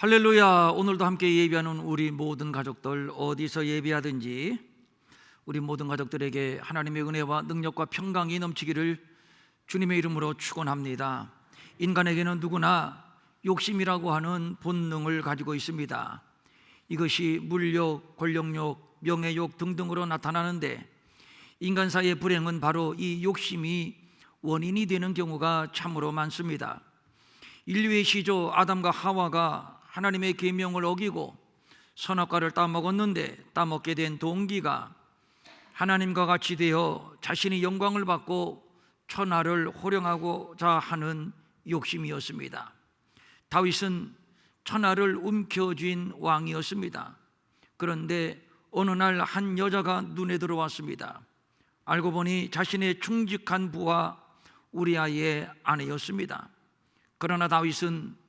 할렐루야. 오늘도 함께 예배하는 우리 모든 가족들, 어디서 예배하든지 우리 모든 가족들에게 하나님의 은혜와 능력과 평강이 넘치기를 주님의 이름으로 축원합니다. 인간에게는 누구나 욕심이라고 하는 본능을 가지고 있습니다. 이것이 물욕, 권력욕, 명예욕 등등으로 나타나는데, 인간사의 불행은 바로 이 욕심이 원인이 되는 경우가 참으로 많습니다. 인류의 시조 아담과 하와가 하나님의 계명을 어기고 선악과를 따먹었는데, 따먹게 된 동기가 하나님과 같이 되어 자신의 영광을 받고 천하를 호령하고자 하는 욕심이었습니다. 다윗은 천하를 움켜쥔 왕이었습니다. 그런데 어느 날 한 여자가 눈에 들어왔습니다. 알고 보니 자신의 충직한 부하 우리아의 아내였습니다. 그러나 다윗은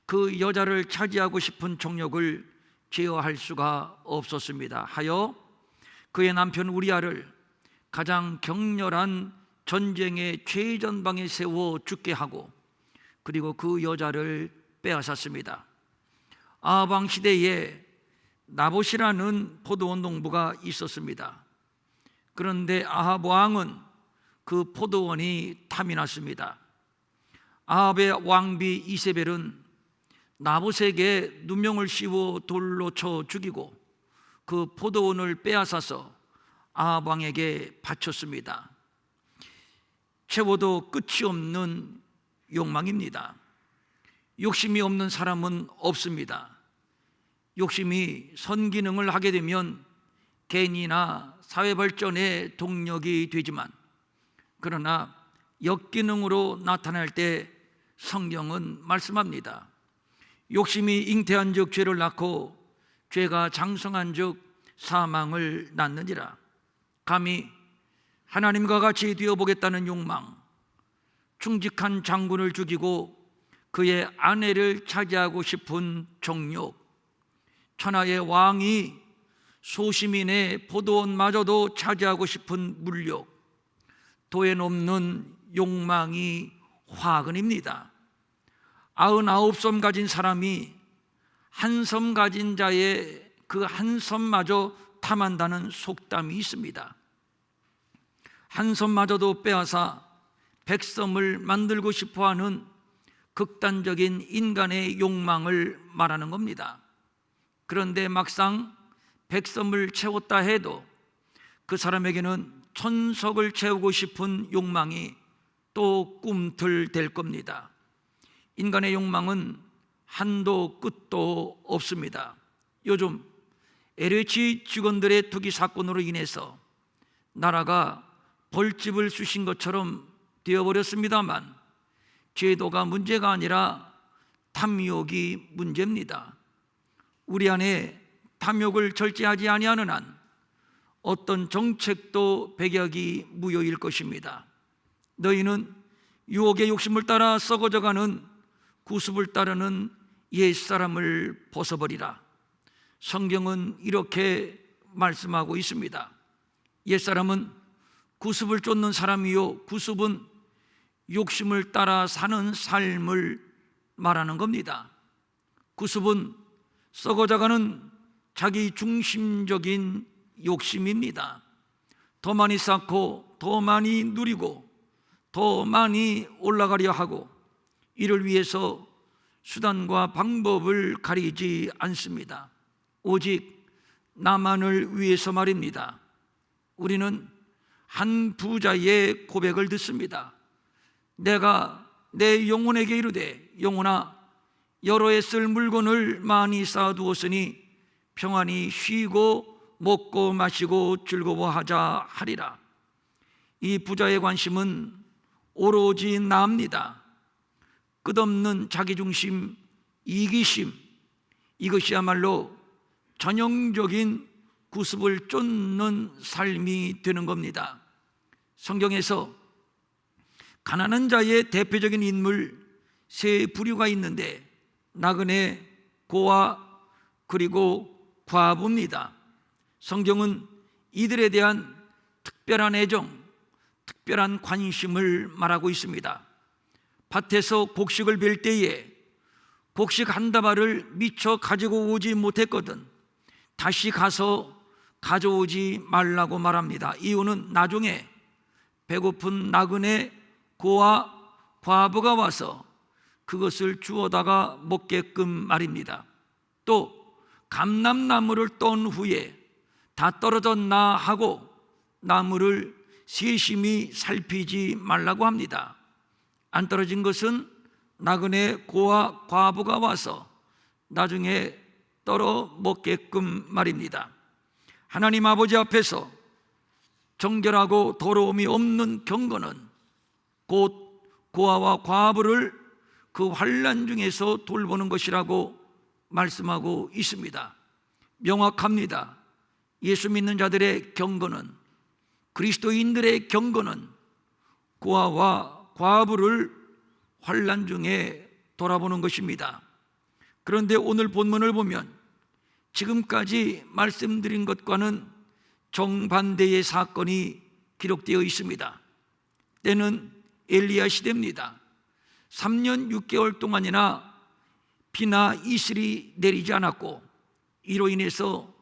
그 여자를 차지하고 싶은 정욕을 제어할 수가 없었습니다. 하여 그의 남편 우리아를 가장 격렬한 전쟁의 최전방에 세워 죽게 하고, 그리고 그 여자를 빼앗았습니다. 아합 왕 시대에 나봇이라는 포도원 농부가 있었습니다. 그런데 아합 왕은 그 포도원이 탐이 났습니다. 아합의 왕비 이세벨은 나봇에게 누명을 씌워 돌로 쳐 죽이고 그 포도원을 빼앗아서 아합 왕에게 바쳤습니다. 채워도 끝이 없는 욕망입니다. 욕심이 없는 사람은 없습니다. 욕심이 선기능을 하게 되면 개인이나 사회 발전의 동력이 되지만, 그러나 역기능으로 나타날 때 성경은 말씀합니다. 욕심이 잉태한 즉 죄를 낳고, 죄가 장성한 즉 사망을 낳느니라. 감히 하나님과 같이 되어보겠다는 욕망, 충직한 장군을 죽이고 그의 아내를 차지하고 싶은 정욕, 천하의 왕이 소시민의 포도원마저도 차지하고 싶은 물욕, 도에 넘는 욕망이 화근입니다. 99섬 가진 사람이 한 섬 가진 자의 그 한 섬마저 탐한다는 속담이 있습니다. 한 섬마저도 빼앗아 100섬을 만들고 싶어하는 극단적인 인간의 욕망을 말하는 겁니다. 그런데 막상 100섬을 채웠다 해도 그 사람에게는 1000석을 채우고 싶은 욕망이 또 꿈틀댈 겁니다. 인간의 욕망은 한도 끝도 없습니다. 요즘 LH 직원들의 투기 사건으로 인해서 나라가 벌집을 쑤신 것처럼 되어버렸습니다만, 제도가 문제가 아니라 탐욕이 문제입니다. 우리 안에 탐욕을 절제하지 아니하는 한 어떤 정책도 백약이 무효일 것입니다. 너희는 유혹의 욕심을 따라 썩어져가는 구습을 따르는 옛사람을 벗어버리라. 성경은 이렇게 말씀하고 있습니다. 옛사람은 구습을 쫓는 사람이요, 구습은 욕심을 따라 사는 삶을 말하는 겁니다. 구습은 썩어져가는 자기 중심적인 욕심입니다. 더 많이 쌓고 더 많이 누리고 더 많이 올라가려 하고, 이를 위해서 수단과 방법을 가리지 않습니다. 오직 나만을 위해서 말입니다. 우리는 한 부자의 고백을 듣습니다. 내가 내 영혼에게 이르되, 영혼아, 여러 해 쓸 물건을 많이 쌓아두었으니 평안히 쉬고 먹고 마시고 즐거워하자 하리라. 이 부자의 관심은 오로지 나입니다. 끝없는 자기중심, 이기심, 이것이야말로 전형적인 구습을 쫓는 삶이 되는 겁니다. 성경에서 가난한 자의 대표적인 인물 세 부류가 있는데, 나그네, 고아, 그리고 과부입니다. 성경은 이들에 대한 특별한 애정, 특별한 관심을 말하고 있습니다. 밭에서 곡식을 벨 때에 곡식 한 다발을 미처 가지고 오지 못했거든 다시 가서 가져오지 말라고 말합니다. 이유는 나중에 배고픈 나그네 고아 과부가 와서 그것을 주워다가 먹게끔 말입니다. 또 감람나무를 떤 후에 다 떨어졌나 하고 나무를 세심히 살피지 말라고 합니다. 안 떨어진 것은 나그네 고아 과부가 와서 나중에 떨어 먹게끔 말입니다. 하나님 아버지 앞에서 정결하고 더러움이 없는 경건은 곧 고아와 과부를 그 환난 중에서 돌보는 것이라고 말씀하고 있습니다. 명확합니다. 예수 믿는 자들의 경건은, 그리스도인들의 경건은 고아와 과부를 환난 중에 돌아보는 것입니다. 그런데 오늘 본문을 보면 지금까지 말씀드린 것과는 정반대의 사건이 기록되어 있습니다. 때는 엘리야 시대입니다. 3년 6개월 동안이나 비나 이슬이 내리지 않았고 이로 인해서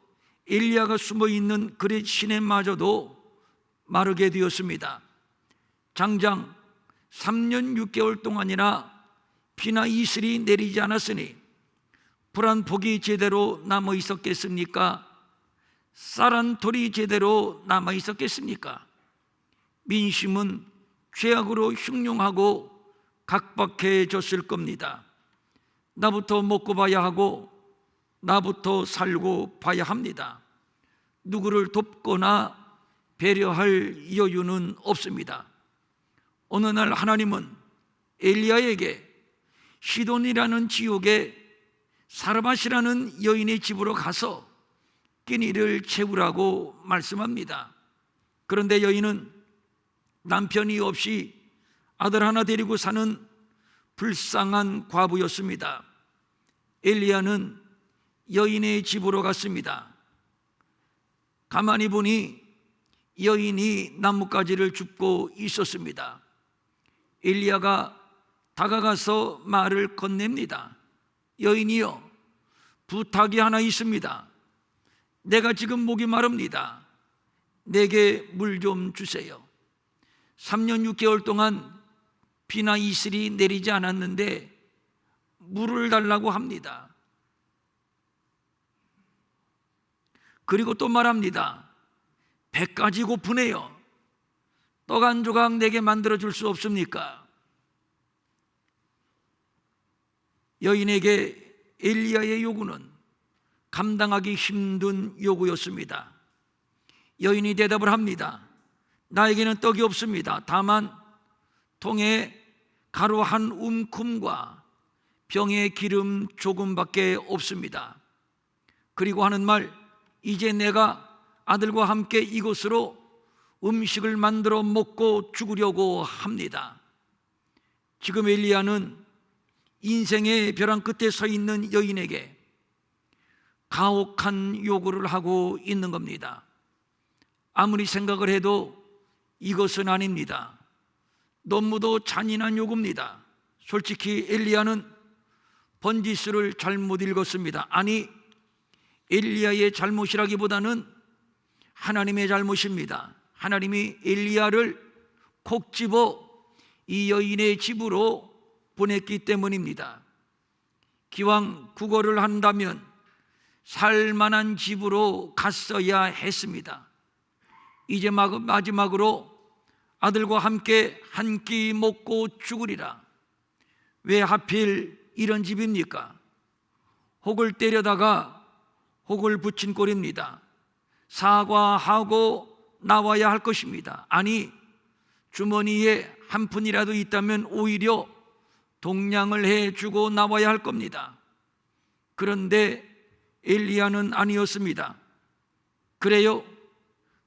엘리야가 숨어있는 그렛 시내마저도 마르게 되었습니다. 장장 3년 6개월 동안이나 비나 이슬이 내리지 않았으니 불안 폭이 제대로 남아 있었겠습니까? 쌀한 돌이 제대로 남아 있었겠습니까? 민심은 죄악으로 흉흉하고 각박해졌을 겁니다. 나부터 먹고 봐야 하고 나부터 살고 봐야 합니다. 누구를 돕거나 배려할 여유는 없습니다. 어느 날 하나님은 엘리야에게 시돈이라는 지옥에 사르밧이라는 여인의 집으로 가서 끼니를 채우라고 말씀합니다. 그런데 여인은 남편이 없이 아들 하나 데리고 사는 불쌍한 과부였습니다. 엘리야는 여인의 집으로 갔습니다. 가만히 보니 여인이 나뭇가지를 줍고 있었습니다. 엘리야가 다가가서 말을 건넵니다. 여인이여, 부탁이 하나 있습니다. 내가 지금 목이 마릅니다. 내게 물 좀 주세요. 3년 6개월 동안 비나 이슬이 내리지 않았는데 물을 달라고 합니다. 그리고 또 말합니다. 배까지 고프네요. 떡 한 조각 내게 만들어 줄 수 없습니까? 여인에게 엘리야의 요구는 감당하기 힘든 요구였습니다. 여인이 대답을 합니다. 나에게는 떡이 없습니다. 다만 통에 가루 한 움큼과 병에 기름 조금밖에 없습니다. 그리고 하는 말, 이제 내가 아들과 함께 이곳으로 음식을 만들어 먹고 죽으려고 합니다. 지금 엘리야는 인생의 벼랑 끝에 서 있는 여인에게 가혹한 요구를 하고 있는 겁니다. 아무리 생각을 해도 이것은 아닙니다. 너무도 잔인한 요구입니다. 솔직히 엘리야는 번지수를 잘못 읽었습니다. 아니, 엘리야의 잘못이라기보다는 하나님의 잘못입니다. 하나님이 엘리야를 콕 집어 이 여인의 집으로 보냈기 때문입니다. 기왕 구걸을 한다면 살만한 집으로 갔어야 했습니다. 이제 마지막으로 아들과 함께 한 끼 먹고 죽으리라. 왜 하필 이런 집입니까? 혹을 때려다가 혹을 붙인 꼴입니다. 사과하고 나와야 할 것입니다. 아니, 주머니에 한 푼이라도 있다면 오히려 동냥을 해주고 나와야 할 겁니다. 그런데 엘리야는 아니었습니다. 그래요?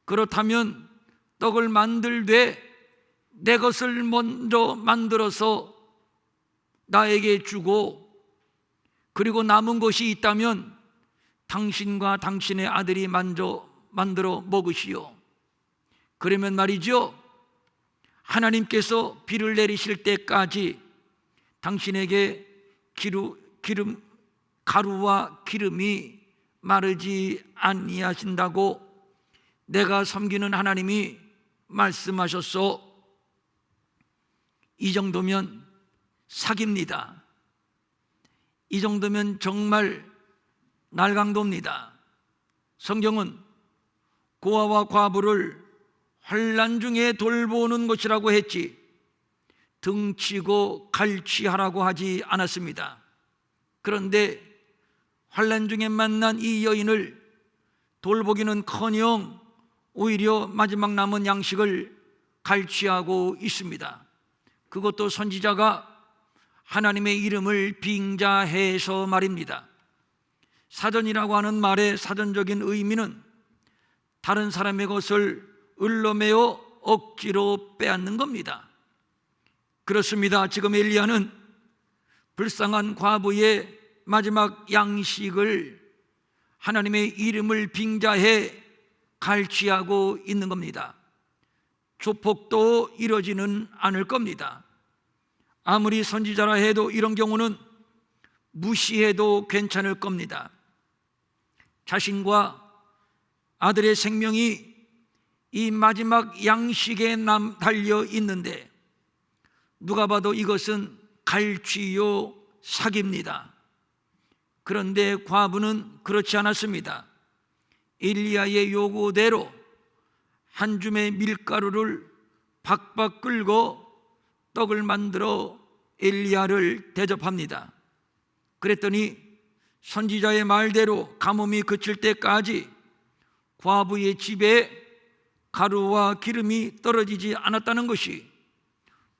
그렇다면 떡을 만들되 내 것을 먼저 만들어서 나에게 주고, 그리고 남은 것이 있다면 당신과 당신의 아들이 먼저 만들어 먹으시오. 그러면 말이죠, 기를 내리실 때까지 당신에게 가루와 기름이 마르지 아니하신다고 내가 섬기는 하나님이 말씀하셨소. 이 정도면 사기입니다. 이 정도면 정말 날강도입니다. 성경은 고아와 과부를 환난 중에 돌보는 것이라고 했지 등치고 갈취하라고 하지 않았습니다. 그런데 환난 중에 만난 이 여인을 돌보기는커녕 오히려 마지막 남은 양식을 갈취하고 있습니다. 그것도 선지자가 하나님의 이름을 빙자해서 말입니다. 사전이라고 하는 말의 사전적인 의미는 다른 사람의 것을 을러매어 억지로 빼앗는 겁니다. 그렇습니다. 지금 엘리야는 불쌍한 과부의 마지막 양식을 하나님의 이름을 빙자해 갈취하고 있는 겁니다. 조폭도 이러지는 않을 겁니다. 아무리 선지자라 해도 이런 경우는 무시해도 괜찮을 겁니다. 자신과 아들의 생명이 이 마지막 양식에 달려 있는데 누가 봐도 이것은 갈취요 사기입니다. 그런데 과부는 그렇지 않았습니다. 엘리야의 요구대로 한 줌의 밀가루를 박박 끌고 떡을 만들어 엘리야를 대접합니다. 그랬더니 선지자의 말대로 가뭄이 그칠 때까지 과부의 집에 가루와 기름이 떨어지지 않았다는 것이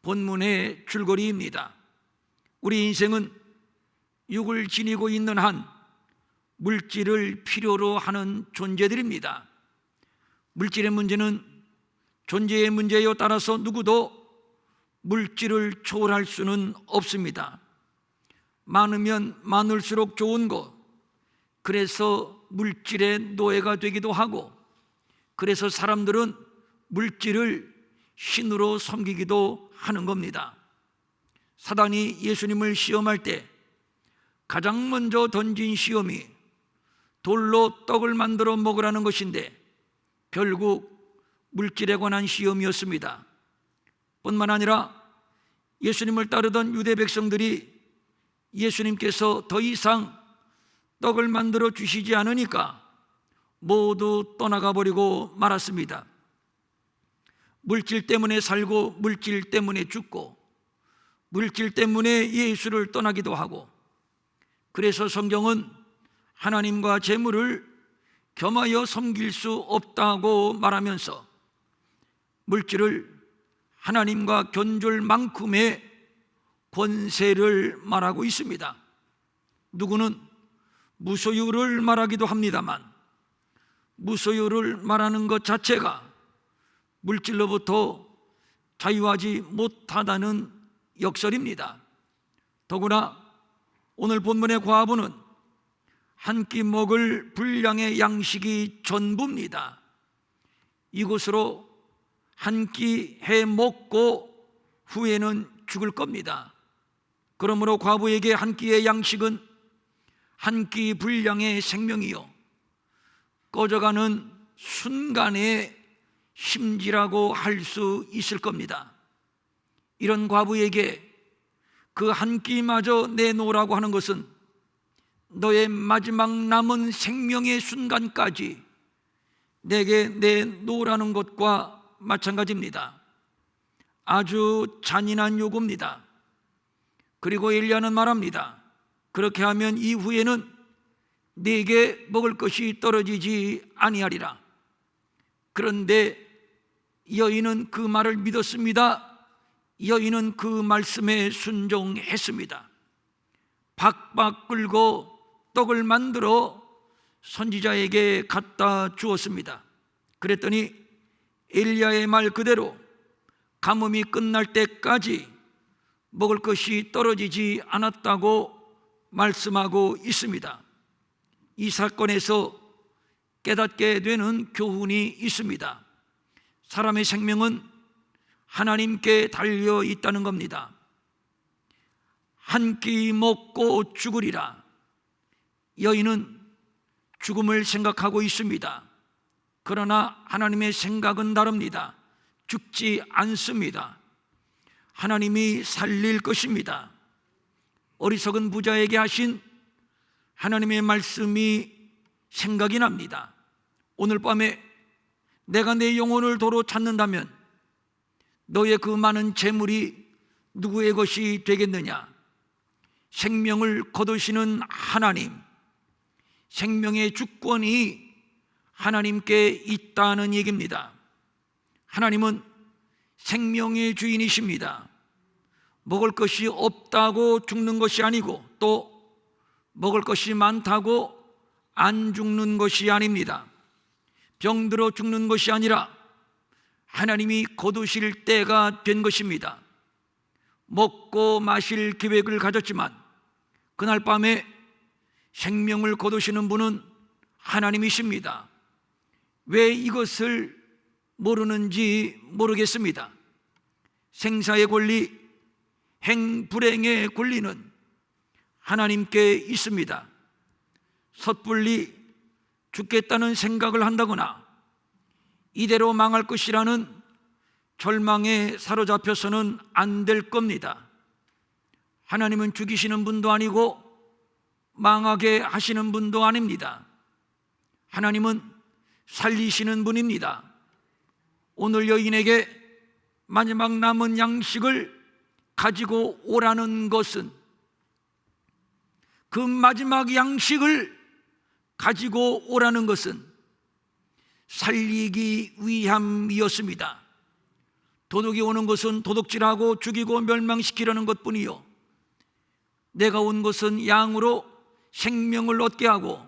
본문의 줄거리입니다. 우리 인생은 육을 지니고 있는 한 물질을 필요로 하는 존재들입니다. 물질의 문제는 존재의 문제요, 따라서 누구도 물질을 초월할 수는 없습니다. 많으면 많을수록 좋은 것, 그래서 물질의 노예가 되기도 하고, 그래서 사람들은 물질을 신으로 섬기기도 하는 겁니다. 사단이 예수님을 시험할 때 가장 먼저 던진 시험이 돌로 떡을 만들어 먹으라는 것인데 결국 물질에 관한 시험이었습니다. 뿐만 아니라 예수님을 따르던 유대 백성들이 예수님께서 더 이상 떡을 만들어 주시지 않으니까 모두 떠나가 버리고 말았습니다. 물질 때문에 살고 물질 때문에 죽고 물질 때문에 예수를 떠나기도 하고, 그래서 성경은 하나님과 재물을 겸하여 섬길 수 없다고 말하면서 물질을 하나님과 견줄 만큼의 권세를 말하고 있습니다. 누구는 무소유를 말하기도 합니다만 무소유를 말하는 것 자체가 물질로부터 자유하지 못하다는 역설입니다. 더구나 오늘 본문의 과부는 한 끼 먹을 분량의 양식이 전부입니다. 이곳으로 한 끼 해 먹고 후에는 죽을 겁니다. 그러므로 과부에게 한 끼의 양식은 한 끼 분량의 생명이요 꺼져가는 순간의 심지라고 할 수 있을 겁니다. 이런 과부에게 그 한 끼마저 내놓으라고 하는 것은 너의 마지막 남은 생명의 순간까지 내게 내놓으라는 것과 마찬가지입니다. 아주 잔인한 요구입니다. 그리고 엘리야는 말합니다. 그렇게 하면 이후에는 네게 먹을 것이 떨어지지 아니하리라. 그런데 여인은 그 말을 믿었습니다. 여인은 그 말씀에 순종했습니다. 박박 끌고 떡을 만들어 선지자에게 갖다 주었습니다. 그랬더니 엘리야의 말 그대로 가뭄이 끝날 때까지 먹을 것이 떨어지지 않았다고 말씀하고 있습니다. 이 사건에서 깨닫게 되는 교훈이 있습니다. 사람의 생명은 하나님께 달려 있다는 겁니다. 한 끼 먹고 죽으리라. 여인은 죽음을 생각하고 있습니다. 그러나 하나님의 생각은 다릅니다. 죽지 않습니다. 하나님이 살릴 것입니다. 어리석은 부자에게 하신 하나님의 말씀이 생각이 납니다. 오늘 밤에 내가 내 영혼을 도로 찾는다면 너의 그 많은 재물이 누구의 것이 되겠느냐? 생명을 거두시는 하나님, 생명의 주권이 하나님께 있다는 얘기입니다. 하나님은 생명의 주인이십니다. 먹을 것이 없다고 죽는 것이 아니고 또 먹을 것이 많다고 안 죽는 것이 아닙니다. 병들어 죽는 것이 아니라 하나님이 거두실 때가 된 것입니다. 먹고 마실 계획을 가졌지만 그날 밤에 생명을 거두시는 분은 하나님이십니다. 왜 이것을 모르는지 모르겠습니다. 생사의 권리, 행불행의 권리는 하나님께 있습니다. 섣불리 죽겠다는 생각을 한다거나 이대로 망할 것이라는 절망에 사로잡혀서는 안 될 겁니다. 하나님은 죽이시는 분도 아니고 망하게 하시는 분도 아닙니다. 하나님은 살리시는 분입니다. 오늘 여인에게 마지막 남은 양식을 가지고 오라는 것은 그 마지막 양식을 가지고 오라는 것은 살리기 위함이었습니다. 도둑이 오는 것은 도둑질하고 죽이고 멸망시키려는 것뿐이요, 내가 온 것은 양으로 생명을 얻게 하고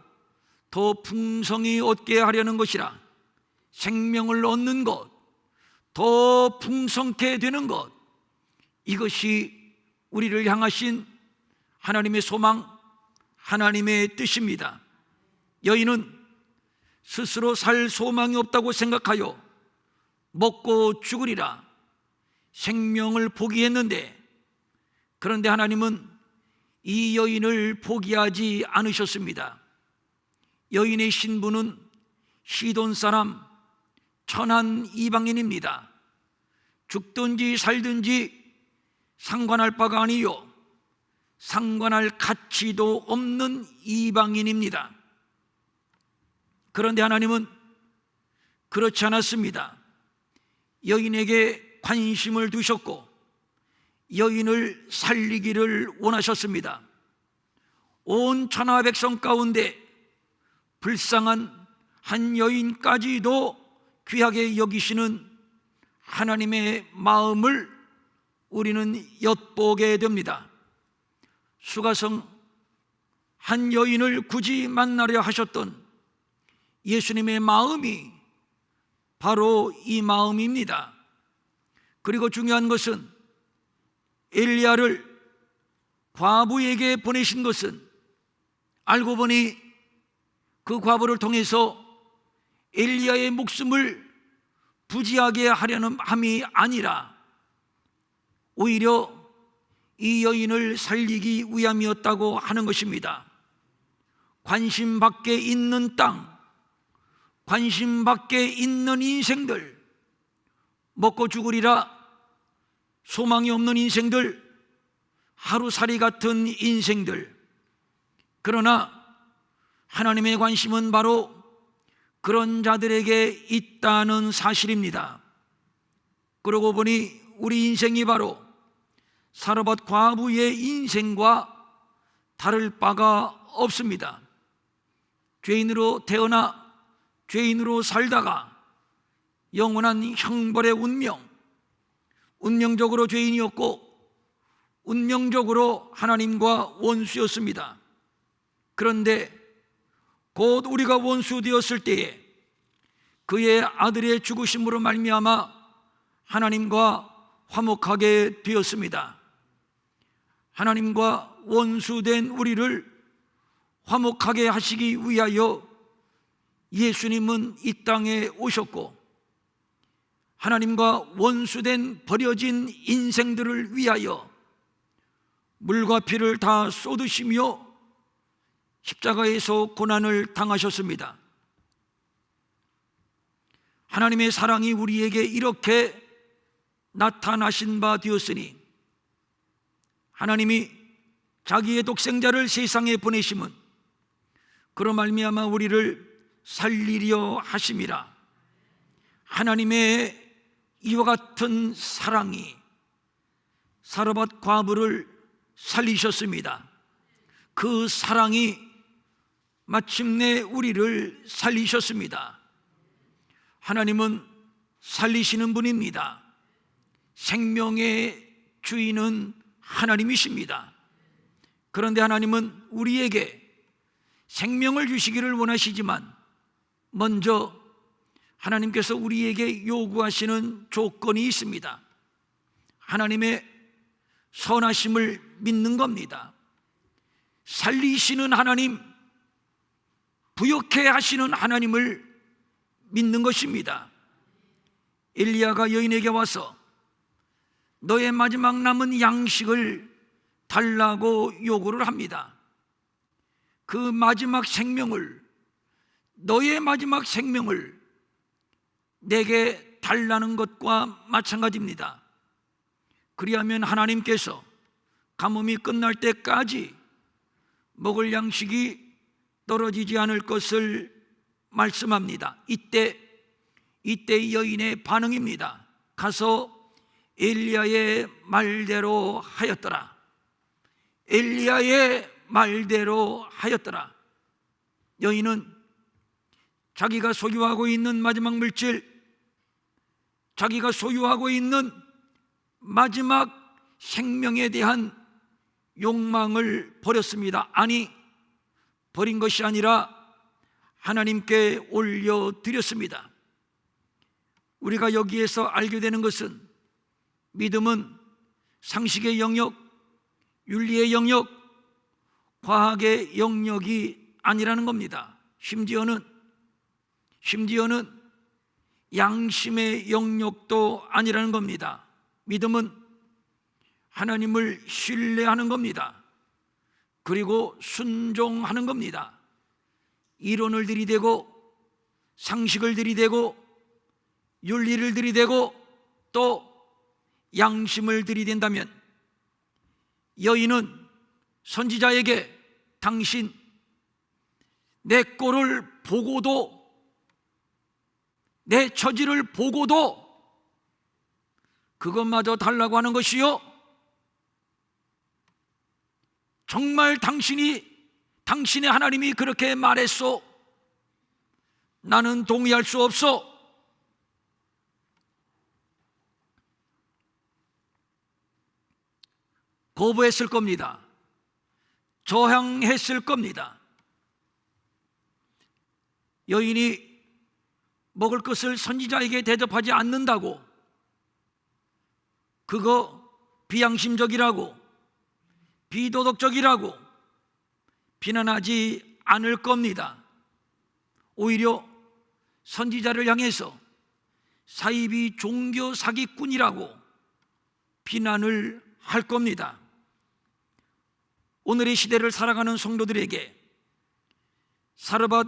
더 풍성히 얻게 하려는 것이라. 생명을 얻는 것, 더 풍성케 되는 것, 이것이 우리를 향하신 하나님의 소망, 하나님의 뜻입니다. 여인은 스스로 살 소망이 없다고 생각하여 먹고 죽으리라 생명을 포기했는데, 그런데 하나님은 이 여인을 포기하지 않으셨습니다. 여인의 신부는 시돈 사람 천한 이방인입니다. 죽든지 살든지 상관할 바가 아니요 상관할 가치도 없는 이방인입니다. 그런데 하나님은 그렇지 않았습니다. 여인에게 관심을 두셨고 여인을 살리기를 원하셨습니다. 온 천하 백성 가운데 불쌍한 한 여인까지도 귀하게 여기시는 하나님의 마음을 우리는 엿보게 됩니다. 수가성 한 여인을 굳이 만나려 하셨던 예수님의 마음이 바로 이 마음입니다. 그리고 중요한 것은 엘리야를 과부에게 보내신 것은 알고 보니 그 과부를 통해서 엘리야의 목숨을 부지하게 하려는 함이 아니라 오히려 이 여인을 살리기 위함이었다고 하는 것입니다. 관심 밖에 있는 땅, 관심 밖에 있는 인생들, 먹고 죽으리라 소망이 없는 인생들, 하루살이 같은 인생들, 그러나 하나님의 관심은 바로 그런 자들에게 있다는 사실입니다. 그러고 보니 우리 인생이 바로 사르밧 과부의 인생과 다를 바가 없습니다. 죄인으로 태어나 죄인으로 살다가 영원한 형벌의 운명적으로 죄인이었고 운명적으로 하나님과 원수였습니다. 그런데 곧 우리가 원수 되었을 때에 그의 아들의 죽으심으로 말미암아 하나님과 화목하게 되었습니다. 하나님과 원수된 우리를 화목하게 하시기 위하여 예수님은 이 땅에 오셨고, 하나님과 원수된 버려진 인생들을 위하여 물과 피를 다 쏟으시며 십자가에서 고난을 당하셨습니다. 하나님의 사랑이 우리에게 이렇게 나타나신 바 되었으니 하나님이 자기의 독생자를 세상에 보내심은 그로 말미암아 우리를 살리려 하심이라. 하나님의 이와 같은 사랑이 사르밧 과부를 살리셨습니다. 그 사랑이 마침내 우리를 살리셨습니다. 하나님은 살리시는 분입니다. 생명의 주인은 하나님이십니다. 그런데 하나님은 우리에게 생명을 주시기를 원하시지만 먼저 하나님께서 우리에게 요구하시는 조건이 있습니다. 하나님의 선하심을 믿는 겁니다. 살리시는 하나님, 부욕해 하시는 하나님을 믿는 것입니다. 엘리야가 여인에게 와서 너의 마지막 남은 양식을 달라고 요구를 합니다. 그 마지막 생명을, 너의 마지막 생명을 내게 달라는 것과 마찬가지입니다. 그리하면 하나님께서 가뭄이 끝날 때까지 먹을 양식이 떨어지지 않을 것을 말씀합니다. 이때 여인의 반응입니다. 가서 엘리야의 말대로 하였더라. 엘리야의 말대로 하였더라. 여인은 자기가 소유하고 있는 마지막 물질, 자기가 소유하고 있는 마지막 생명에 대한 욕망을 버렸습니다. 아니, 버린 것이 아니라 하나님께 올려드렸습니다. 우리가 여기에서 알게 되는 것은 믿음은 상식의 영역, 윤리의 영역, 과학의 영역이 아니라는 겁니다. 심지어는 양심의 영역도 아니라는 겁니다. 믿음은 하나님을 신뢰하는 겁니다. 그리고 순종하는 겁니다. 이론을 들이대고 상식을 들이대고 윤리를 들이대고 또 양심을 들이댄다면 여인은 선지자에게 당신 내 꼴을 보고도, 내 처지를 보고도 그것마저 달라고 하는 것이요? 정말 당신의 하나님이 그렇게 말했소? 나는 동의할 수 없소. 거부했을 겁니다. 저항했을 겁니다. 여인이 먹을 것을 선지자에게 대접하지 않는다고, 그거 비양심적이라고, 비도덕적이라고 비난하지 않을 겁니다. 오히려 선지자를 향해서 사이비 종교 사기꾼이라고 비난을 할 겁니다. 오늘의 시대를 살아가는 성도들에게 사르밧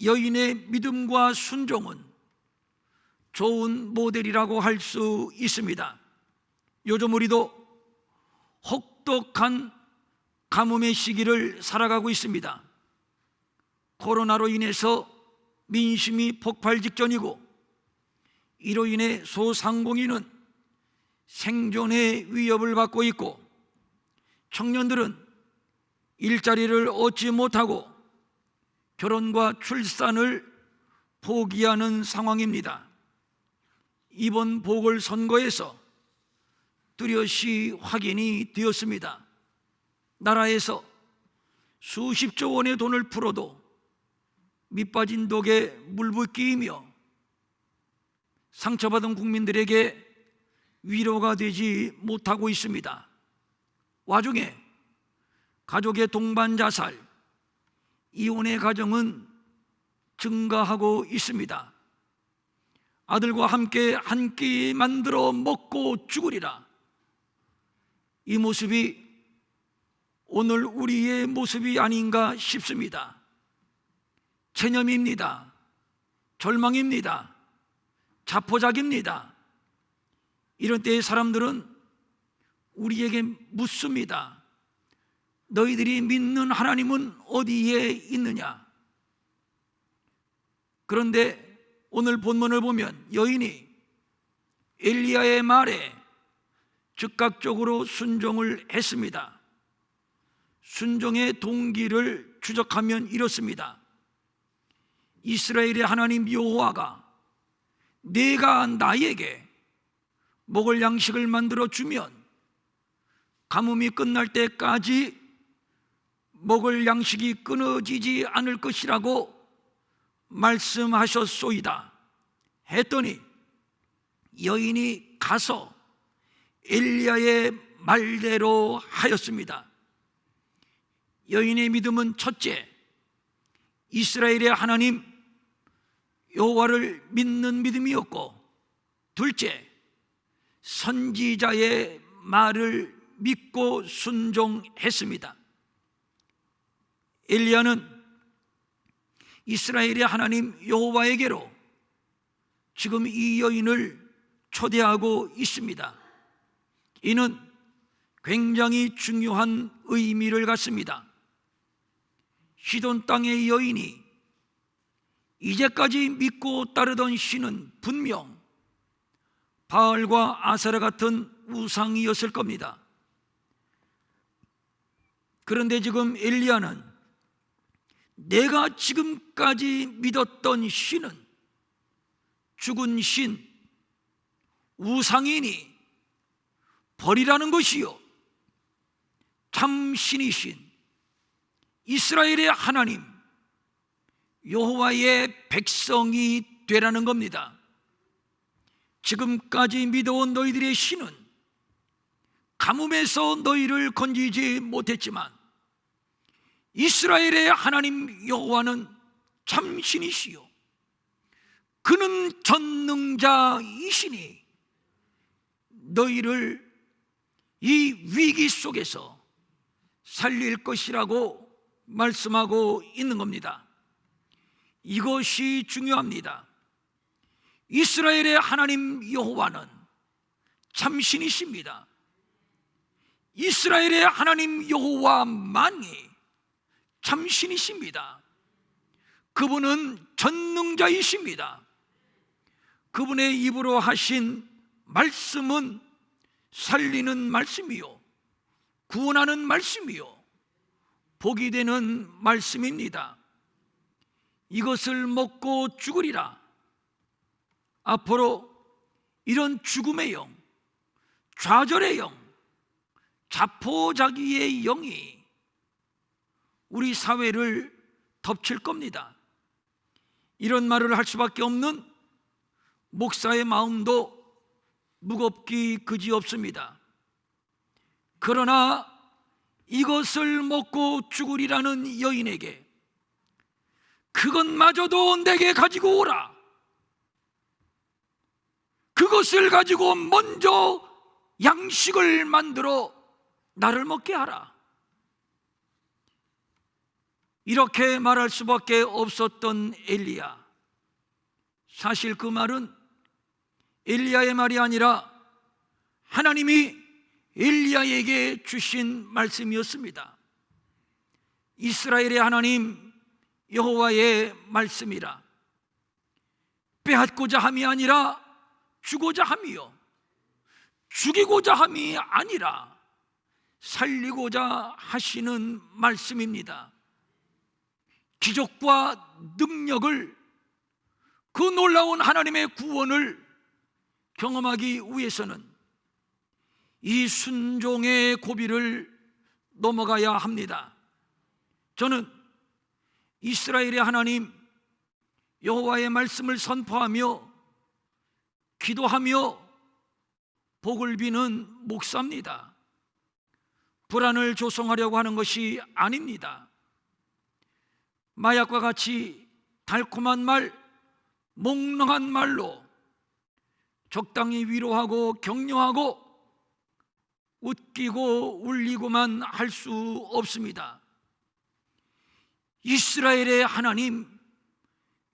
여인의 믿음과 순종은 좋은 모델이라고 할 수 있습니다. 요즘 우리도 혹독한 가뭄의 시기를 살아가고 있습니다. 코로나로 인해서 민심이 폭발 직전이고 이로 인해 소상공인은 생존의 위협을 받고 있고 청년들은 일자리를 얻지 못하고 결혼과 출산을 포기하는 상황입니다. 이번 보궐선거에서 뚜렷이 확인이 되었습니다. 나라에서 수십조 원의 돈을 풀어도 밑빠진 독에 물붓기이며 상처받은 국민들에게 위로가 되지 못하고 있습니다. 와중에 가족의 동반 자살, 이혼의 가정은 증가하고 있습니다. 아들과 함께 한 끼 만들어 먹고 죽으리라. 이 모습이 오늘 우리의 모습이 아닌가 싶습니다. 체념입니다. 절망입니다. 자포자기입니다. 이런 때에 사람들은 우리에게 묻습니다. 너희들이 믿는 하나님은 어디에 있느냐? 그런데 오늘 본문을 보면 여인이 엘리야의 말에 즉각적으로 순종을 했습니다. 순종의 동기를 추적하면 이렇습니다. 이스라엘의 하나님 여호와가 내가 나에게 먹을 양식을 만들어 주면 가뭄이 끝날 때까지 먹을 양식이 끊어지지 않을 것이라고 말씀하셨소이다 했더니 여인이 가서 엘리야의 말대로 하였습니다. 여인의 믿음은 첫째, 이스라엘의 하나님 여호와를 믿는 믿음이었고, 둘째, 선지자의 말을 믿고 순종했습니다. 엘리야는 이스라엘의 하나님 여호와에게로 지금 이 여인을 초대하고 있습니다. 이는 굉장히 중요한 의미를 갖습니다. 시돈 땅의 여인이 이제까지 믿고 따르던 신은 분명 바알과 아세라 같은 우상이었을 겁니다. 그런데 지금 엘리야는 내가 지금까지 믿었던 신은 죽은 신, 우상이니 버리라는 것이요, 참 신이신 이스라엘의 하나님 여호와의 백성이 되라는 겁니다. 지금까지 믿어온 너희들의 신은 가뭄에서 너희를 건지지 못했지만 이스라엘의 하나님 여호와는 참신이시요 그는 전능자이시니 너희를 이 위기 속에서 살릴 것이라고 말씀하고 있는 겁니다. 이것이 중요합니다. 이스라엘의 하나님 여호와는 참신이십니다. 이스라엘의 하나님 여호와만이 참신이십니다. 그분은 전능자이십니다. 그분의 입으로 하신 말씀은 살리는 말씀이요 구원하는 말씀이요 복이 되는 말씀입니다. 이것을 먹고 죽으리라. 앞으로 이런 죽음의 영, 좌절의 영, 자포자기의 영이 우리 사회를 덮칠 겁니다. 이런 말을 할 수밖에 없는 목사의 마음도 무겁기 그지없습니다. 그러나 이것을 먹고 죽으리라는 여인에게 그것마저도 내게 가지고 오라. 그것을 가지고 먼저 양식을 만들어 나를 먹게 하라. 이렇게 말할 수밖에 없었던 엘리야. 사실 그 말은 엘리야의 말이 아니라 하나님이 엘리야에게 주신 말씀이었습니다. 이스라엘의 하나님 여호와의 말씀이라. 빼앗고자 함이 아니라 주고자 함이요 죽이고자 함이 아니라 살리고자 하시는 말씀입니다. 기적과 능력을, 그 놀라운 하나님의 구원을 경험하기 위해서는 이 순종의 고비를 넘어가야 합니다. 저는 이스라엘의 하나님 여호와의 말씀을 선포하며 기도하며 복을 비는 목사입니다. 불안을 조성하려고 하는 것이 아닙니다. 마약과 같이 달콤한 말, 몽롱한 말로 적당히 위로하고 격려하고 웃기고 울리고만 할 수 없습니다. 이스라엘의 하나님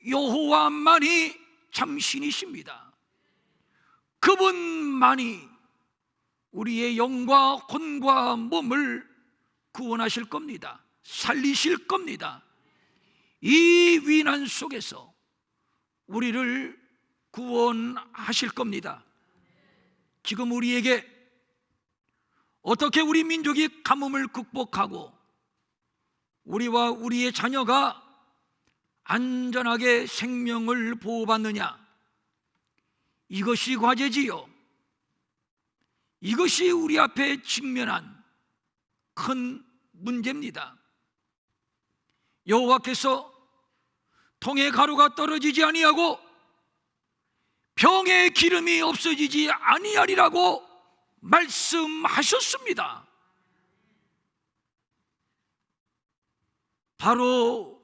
여호와만이 참 신이십니다. 그분만이 우리의 영과魂과 몸을 구원하실 겁니다. 살리실 겁니다. 이 위난 속에서 우리를 구원하실 겁니다. 지금 우리에게 어떻게 우리 민족이 가뭄을 극복하고 우리와 우리의 자녀가 안전하게 생명을 보호받느냐, 이것이 과제지요. 이것이 우리 앞에 직면한 큰 문제입니다. 여호와께서 통에 가루가 떨어지지 아니하고 병에 기름이 없어지지 아니하리라고 말씀하셨습니다. 바로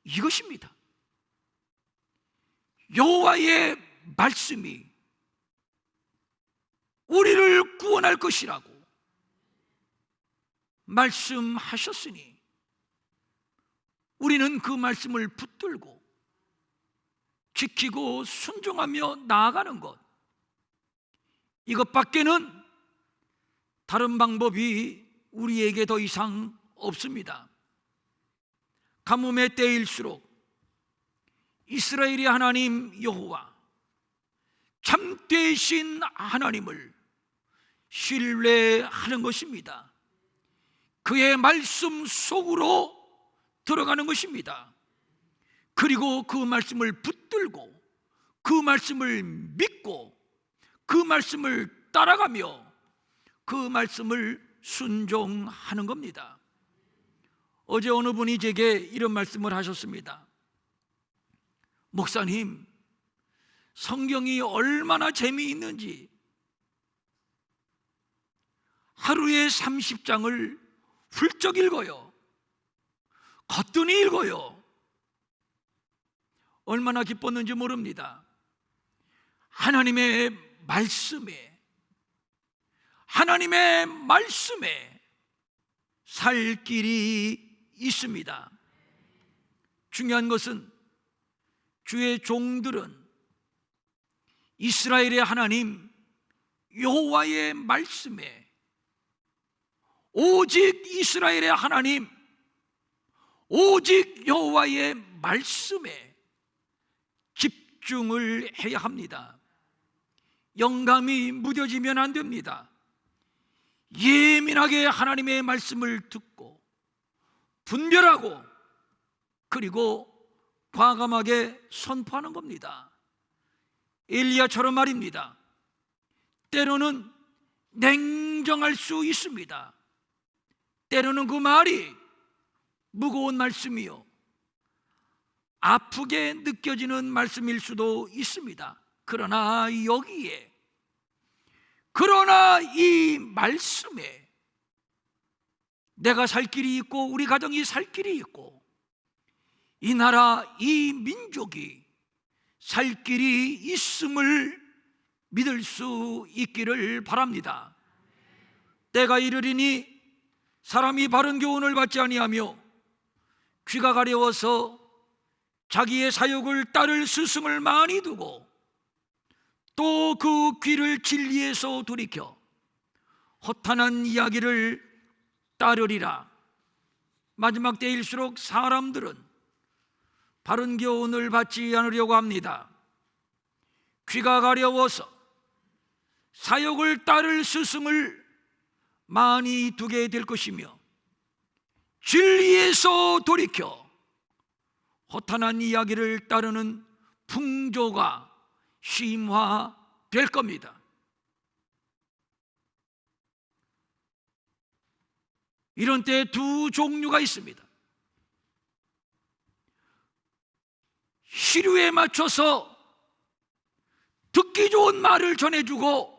이것입니다. 여호와의 말씀이 우리를 구원할 것이라고 말씀하셨으니 우리는 그 말씀을 붙들고 지키고 순종하며 나아가는 것, 이것밖에는 다른 방법이 우리에게 더 이상 없습니다. 가뭄의 때일수록 이스라엘의 하나님 여호와, 참되신 하나님을 신뢰하는 것입니다. 그의 말씀 속으로 들어가는 것입니다. 그리고 그 말씀을 붙들고 그 말씀을 믿고 그 말씀을 따라가며 그 말씀을 순종하는 겁니다. 어제 어느 분이 제게 이런 말씀을 하셨습니다. 목사님, 성경이 얼마나 재미있는지 하루에 30장을 훌쩍 읽어요. 거뜬히 읽어요. 얼마나 기뻤는지 모릅니다. 하나님의 말씀에 살 길이 있습니다. 중요한 것은 주의 종들은 이스라엘의 하나님 여호와의 말씀에, 오직 이스라엘의 하나님 오직 여호와의 말씀에 집중을 해야 합니다. 영감이 무뎌지면 안 됩니다. 예민하게 하나님의 말씀을 듣고 분별하고 그리고 과감하게 선포하는 겁니다. 엘리야처럼 말입니다. 때로는 냉정할 수 있습니다. 때로는 그 말이 무거운 말씀이요, 아프게 느껴지는 말씀일 수도 있습니다. 그러나 이 말씀에 내가 살 길이 있고 우리 가정이 살 길이 있고 이 나라, 이 민족이 살 길이 있음을 믿을 수 있기를 바랍니다. 때가 이르리니 사람이 바른 교훈을 받지 아니하며 귀가 가려워서 자기의 사욕을 따를 스승을 많이 두고 또 그 귀를 진리에서 돌이켜 허탄한 이야기를 따르리라. 마지막 때일수록 사람들은 바른 교훈을 받지 않으려고 합니다. 귀가 가려워서 사욕을 따를 스승을 많이 두게 될 것이며 진리에서 돌이켜 허탄한 이야기를 따르는 풍조가 심화될 겁니다. 이런 때 두 종류가 있습니다. 시류에 맞춰서 듣기 좋은 말을 전해주고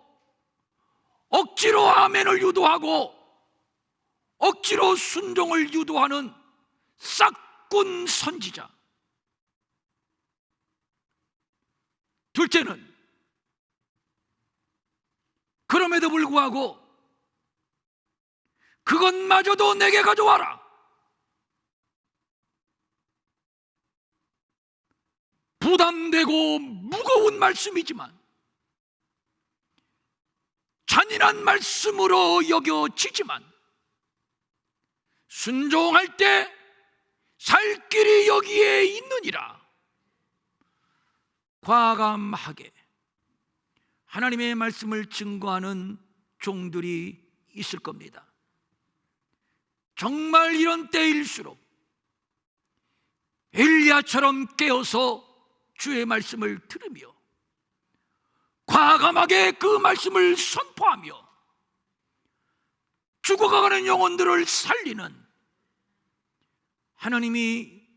억지로 아멘을 유도하고 억지로 순종을 유도하는 싹군 선지자. 둘째는 그럼에도 불구하고 그것마저도 내게 가져와라. 부담되고 무거운 말씀이지만 잔인한 말씀으로 여겨지지만 순종할 때 살 길이 여기에 있느니라. 과감하게 하나님의 말씀을 증거하는 종들이 있을 겁니다. 정말 이런 때일수록 엘리야처럼 깨어서 주의 말씀을 들으며 과감하게 그 말씀을 선포하며 죽어가는 영혼들을 살리는 하나님이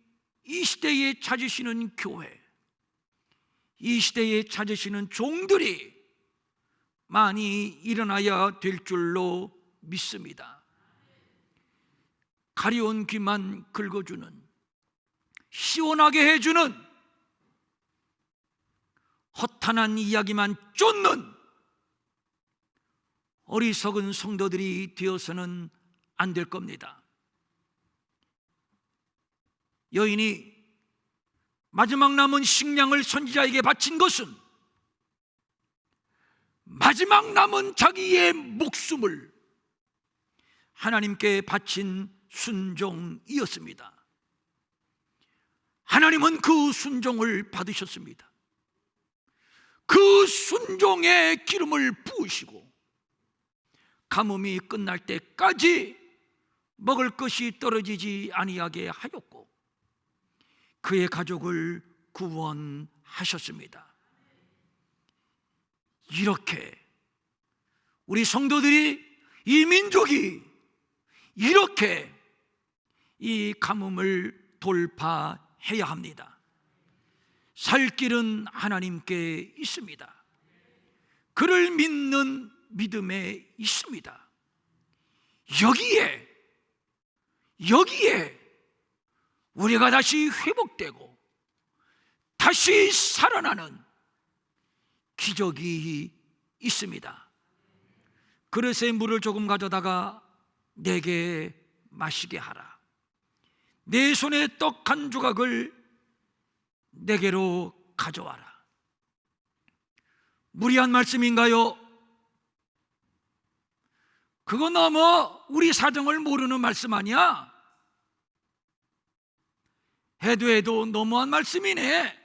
이 시대에 찾으시는 교회, 이 시대에 찾으시는 종들이 많이 일어나야 될 줄로 믿습니다. 가려운 귀만 긁어주는, 시원하게 해주는, 허탄한 이야기만 쫓는 어리석은 성도들이 되어서는 안 될 겁니다. 여인이 마지막 남은 식량을 선지자에게 바친 것은 마지막 남은 자기의 목숨을 하나님께 바친 순종이었습니다. 하나님은 그 순종을 받으셨습니다. 그 순종의 기름을 부으시고 가뭄이 끝날 때까지 먹을 것이 떨어지지 아니하게 하였고 그의 가족을 구원하셨습니다. 이렇게 우리 성도들이, 이 민족이 이렇게 이 가뭄을 돌파해야 합니다. 살 길은 하나님께 있습니다. 그를 믿는 믿음에 있습니다. 여기에 우리가 다시 회복되고 다시 살아나는 기적이 있습니다. 그릇에 물을 조금 가져다가 내게 마시게 하라. 내 손에 떡 한 조각을 내게로 가져와라. 무리한 말씀인가요? 그거 너무 우리 사정을 모르는 말씀 아니야? 해도 너무한 말씀이네.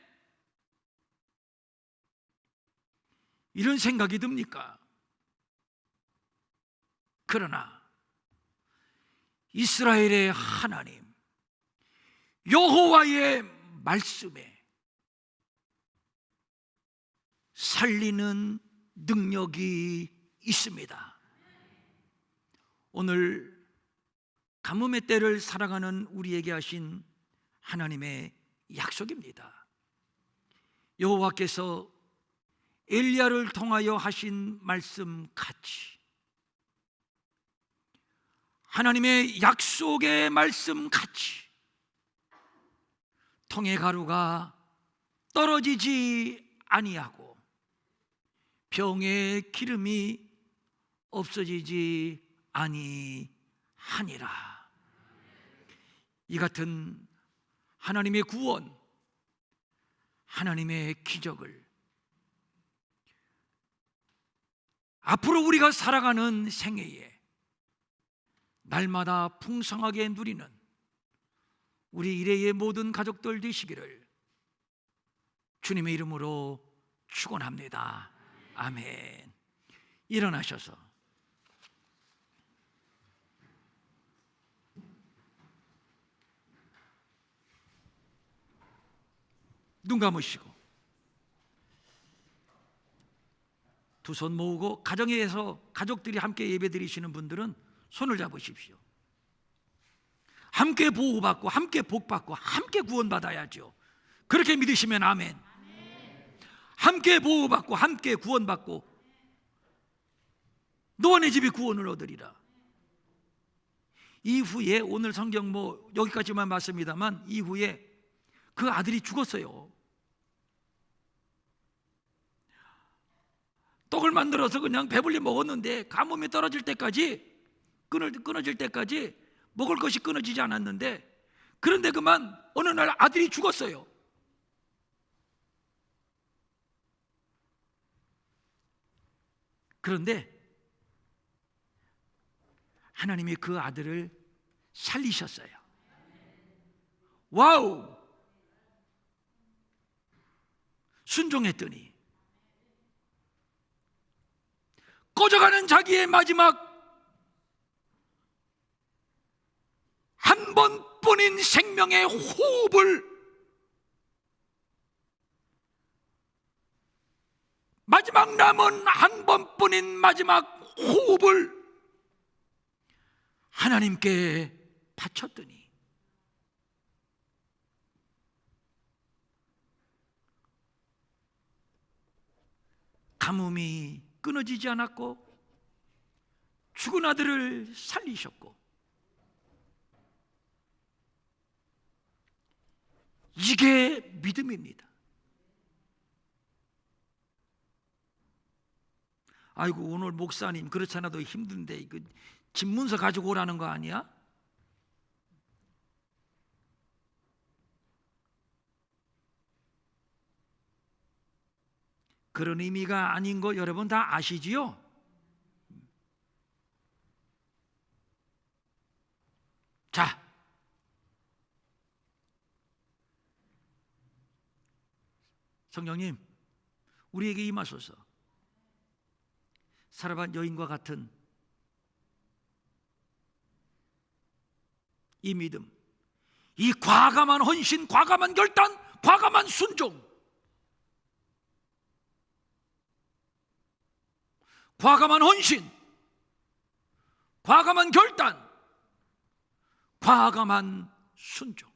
이런 생각이 듭니까? 그러나 이스라엘의 하나님 여호와의 말씀에 살리는 능력이 있습니다. 오늘 가뭄의 때를 살아가는 우리에게 하신 하나님의 약속입니다. 여호와께서 엘리야를 통하여 하신 말씀 같이 하나님의 약속의 말씀 같이 통의 가루가 떨어지지 아니하고 병의 기름이 없어지지 아니하니라. 이 같은 하나님의 구원, 하나님의 기적을 앞으로 우리가 살아가는 생애에 날마다 풍성하게 누리는 우리 일회의 모든 가족들 되시기를 주님의 이름으로 축원합니다. 아멘. 일어나셔서 눈 감으시고 두 손 모으고 가정에서 가족들이 함께 예배드리시는 분들은 손을 잡으십시오. 함께 보호받고 함께 복받고 함께 구원받아야죠. 그렇게 믿으시면 아멘. 함께 보호받고 함께 구원받고 너와 내 집이 구원을 얻으리라. 이후에 오늘 성경 여기까지만 봤습니다만 이후에 그 아들이 죽었어요. 떡을 만들어서 그냥 배불리 먹었는데 가뭄이 떨어질 때까지 끊어질 때까지 먹을 것이 끊어지지 않았는데, 그런데 그만 어느 날 아들이 죽었어요. 그런데 하나님이 그 아들을 살리셨어요. 와우! 순종했더니 꺼져가는 자기의 마지막 한 번뿐인 생명의 호흡을, 마지막 남은 한 번뿐인 마지막 호흡을 하나님께 바쳤더니 가뭄이 끊어지지 않았고 죽은 아들을 살리셨고, 이게 믿음입니다. 아이고, 오늘 목사님 그렇지 않아도 힘든데 이거 집문서 가지고 오라는 거 아니야? 그런 의미가 아닌 거 여러분 다 아시지요? 자, 성령님 우리에게 임하소서. 사라밧 여인과 같은 이 믿음, 이 과감한 헌신, 과감한 결단, 과감한 순종, 과감한 헌신, 과감한 결단, 과감한 순종.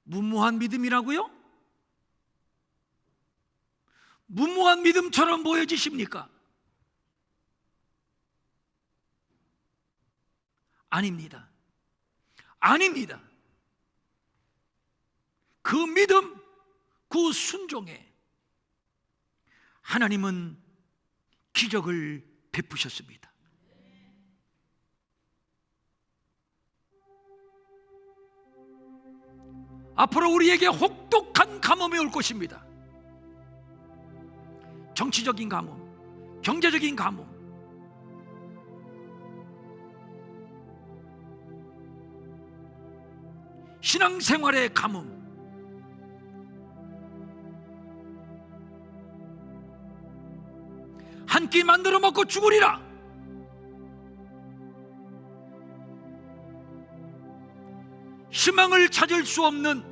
무모한 믿음이라고요? 무모한 믿음처럼 보여지십니까? 아닙니다. 아닙니다. 그 믿음, 그 순종에 하나님은 기적을 베푸셨습니다. 앞으로 우리에게 혹독한 가뭄이 올 것입니다. 정치적인 가뭄, 경제적인 가뭄, 신앙생활의 가뭄, 한 끼 만들어 먹고 죽으리라. 희망을 찾을 수 없는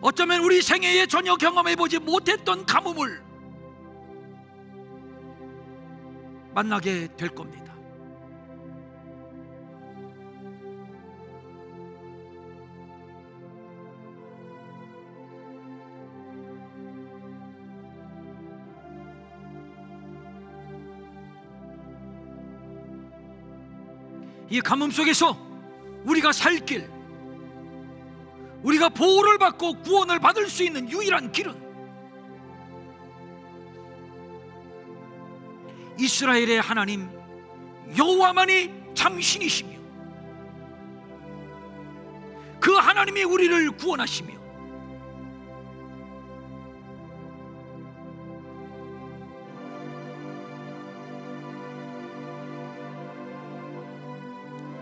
어쩌면 우리 생애에 전혀 경험해보지 못했던 가뭄을 만나게 될 겁니다. 이 가뭄 속에서 우리가 살 길, 우리가 보호를 받고 구원을 받을 수 있는 유일한 길은 이스라엘의 하나님 여호와만이 참 신이시며 그 하나님이 우리를 구원하시며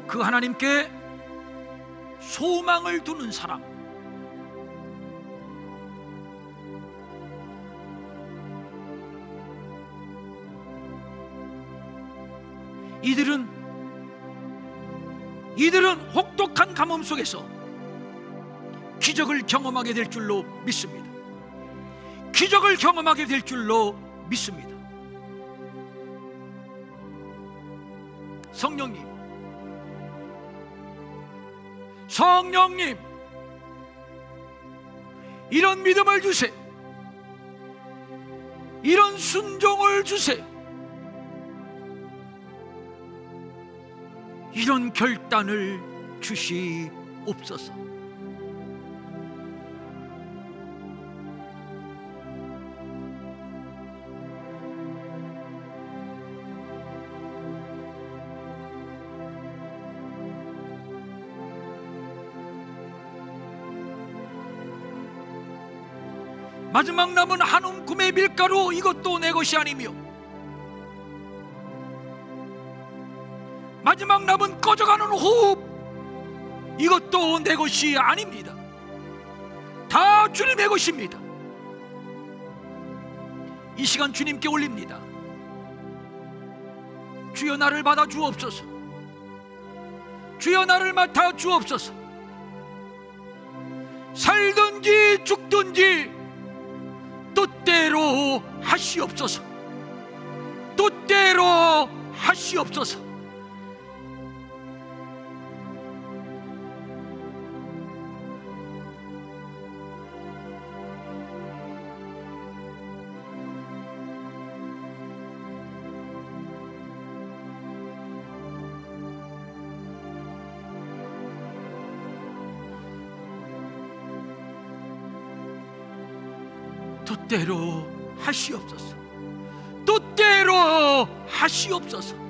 그 하나님께 소망을 두는 사람, 이들은 혹독한 가뭄 속에서 기적을 경험하게 될 줄로 믿습니다. 기적을 경험하게 될 줄로 믿습니다. 성령님, 이런 믿음을 주세요. 이런 순종을 주세요. 이런 결단을 주시옵소서. 마지막 남은 한 움큼의 밀가루, 이것도 내 것이 아니며 마지막 남은 꺼져가는 호흡, 이것도 내 것이 아닙니다. 다 주님의 것입니다. 이 시간 주님께 올립니다. 주여 나를 받아 주옵소서. 주여 나를 맡아 주옵소서. 살든지 죽든지 뜻대로 하시옵소서. 뜻대로 하시옵소서. 뜻대로 하시옵소서. 뜻대로 하시옵소서.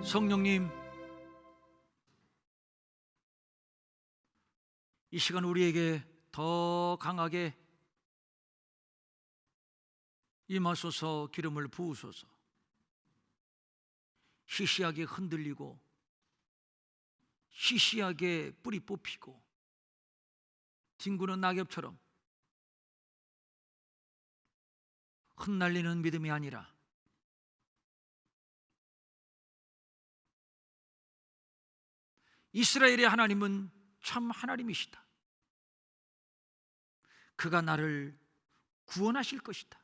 성령님, 이 시간 우리에게 더 강하게 임하소서. 기름을 부으소서. 시시하게 흔들리고 시시하게 뿌리 뽑히고 뒹구는 낙엽처럼 흩날리는 믿음이 아니라 이스라엘의 하나님은 참 하나님이시다. 그가 나를 구원하실 것이다.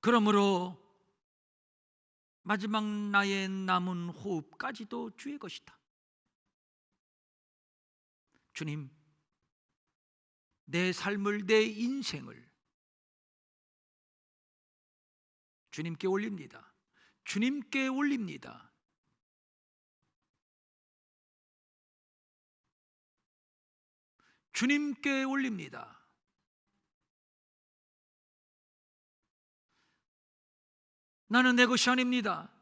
그러므로 마지막 나의 남은 호흡까지도 주의 것이다. 주님, 내 삶을, 내 인생을 주님께 올립니다. 주님께 올립니다. 주님께 올립니다. 나는 내 것이 아닙니다.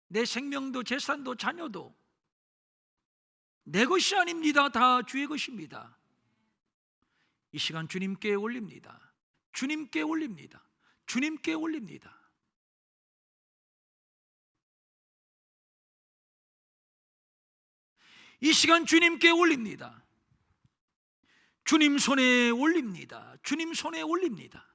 내 생명도 재산도 자녀도 내 것이 아닙니다. 다 주의 것입니다. 이 시간 주님께 올립니다. 주님께 올립니다. 주님께 올립니다. 이 시간 주님께 올립니다. 주님 손에 올립니다. 주님 손에 올립니다.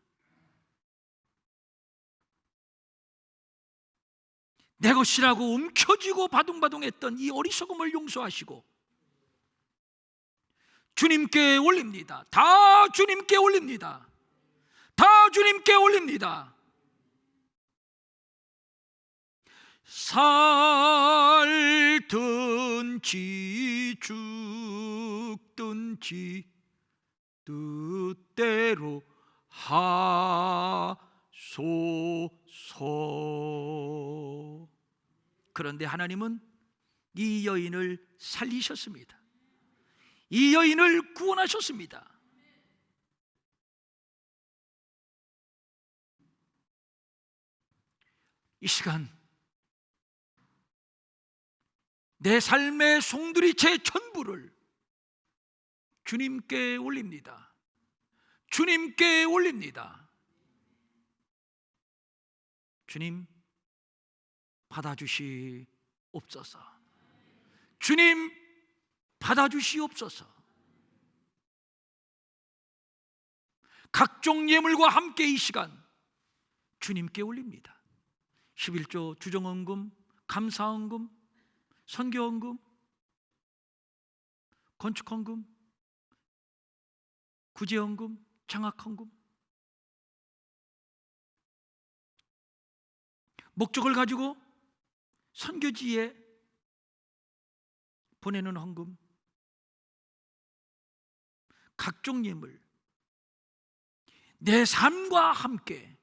내 것이라고 움켜쥐고 바둥바둥했던 이 어리석음을 용서하시고 주님께 올립니다. 다 주님께 올립니다. 다 주님께 올립니다. 살든지 죽든지 뜻대로 하소서. 그런데 하나님은 이 여인을 살리셨습니다. 이 여인을 구원하셨습니다. 이 시간 내 삶의 송두리째 전부를 주님께 올립니다. 주님께 올립니다. 주님, 받아주시옵소서. 주님, 받아주시옵소서. 각종 예물과 함께 이 시간 주님께 올립니다. 11조 주정헌금, 감사헌금, 선교헌금, 건축헌금, 구제헌금, 장학헌금, 목적을 가지고 선교지에 보내는 헌금, 각종 예물, 내 삶과 함께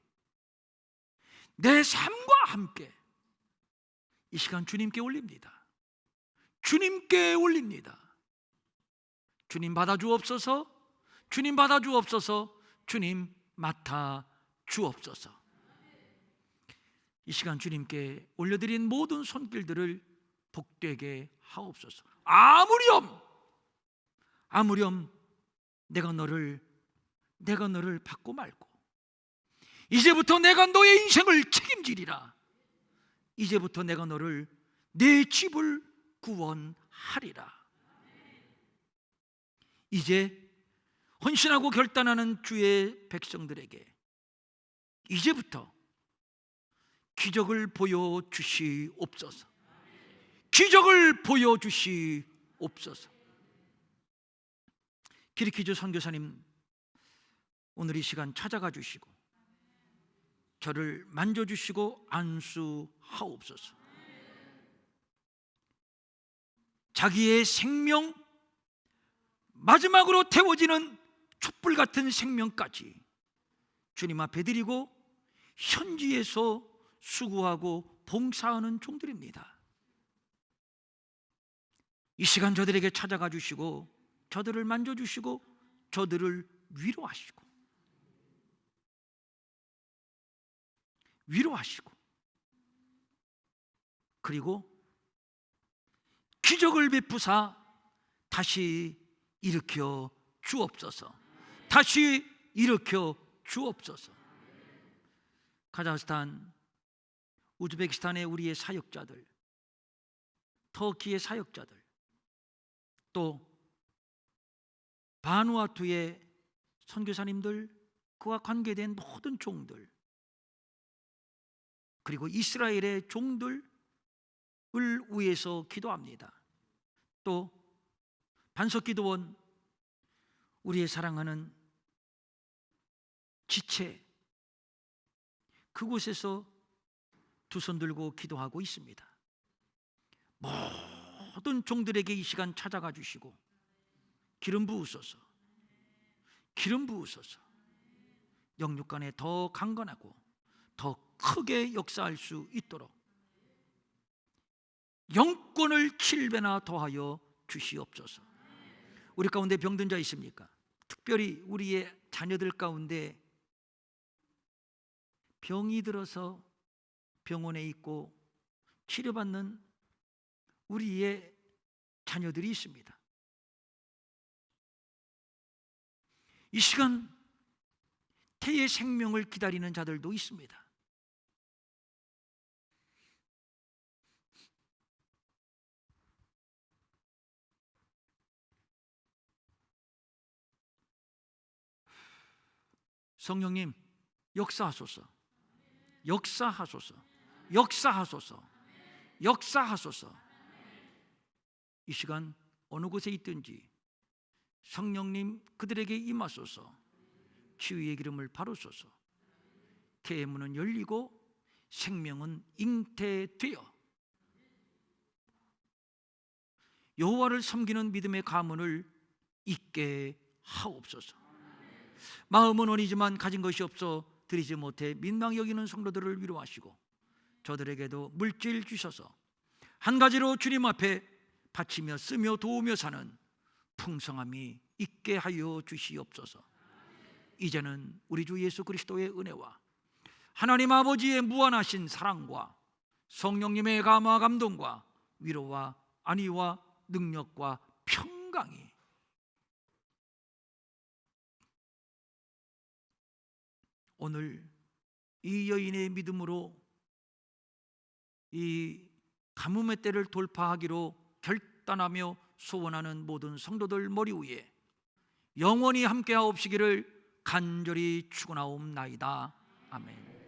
이 시간 주님께 올립니다. 주님께 올립니다. 주님 받아주옵소서. 주님 받아주옵소서. 주님 맡아 주옵소서. 이 시간 주님께 올려드린 모든 손길들을 복되게 하옵소서. 아무렴 내가 너를 받고 말고, 이제부터 내가 너의 인생을 책임지리라. 이제부터 내가 너를, 내 집을 구원하리라. 이제 헌신하고 결단하는 주의 백성들에게 이제부터 기적을 보여주시옵소서. 기적을 보여주시옵소서. 기리키주 선교사님, 오늘 이 시간 찾아가 주시고 저를 만져주시고 안수하옵소서. 자기의 생명, 마지막으로 태워지는 촛불 같은 생명까지 주님 앞에 드리고 현지에서 수고하고 봉사하는 종들입니다. 이 시간 저들에게 찾아가 주시고 저들을 만져주시고 저들을 위로하시고 그리고 기적을 베푸사 다시 일으켜 주옵소서. 다시 일으켜 주옵소서. 카자흐스탄, 우즈베키스탄의 우리의 사역자들, 터키의 사역자들, 또 바누아투의 선교사님들, 그와 관계된 모든 종들, 그리고 이스라엘의 종들을 위해서 기도합니다. 또 반석기도원, 우리의 사랑하는 지체, 그곳에서 두 손 들고 기도하고 있습니다. 모든 종들에게 이 시간 찾아가 주시고 기름 부으소서. 영육 간에 더 강건하고 더 크게 역사할 수 있도록 영권을 7배나 더하여 주시옵소서. 우리 가운데 병든 자 있습니까? 특별히 우리의 자녀들 가운데 병이 들어서 병원에 있고 치료받는 우리의 자녀들이 있습니다. 이 시간 태의 생명을 기다리는 자들도 있습니다. 성령님, 역사하소서. 이 시간 어느 곳에 있든지 성령님 그들에게 임하소서. 치유의 기름을 바르소서. 태의 문은 열리고 생명은 잉태되어 여호와를 섬기는 믿음의 가문을 잇게 하옵소서. 마음은 원이지만 가진 것이 없어 드리지 못해 민망히 여기는 성도들을 위로하시고 저들에게도 물질 주셔서 한 가지로 주님 앞에 바치며 쓰며 도우며 사는 풍성함이 있게 하여 주시옵소서. 이제는 우리 주 예수 그리스도의 은혜와 하나님 아버지의 무한하신 사랑과 성령님의 감화 감동과 위로와 안위와 능력과 평강이 오늘 이 여인의 믿음으로 이 가뭄의 때를 돌파하기로 결단하며 소원하는 모든 성도들 머리 위에 영원히 함께하옵시기를 간절히 축원하옵나이다. 아멘.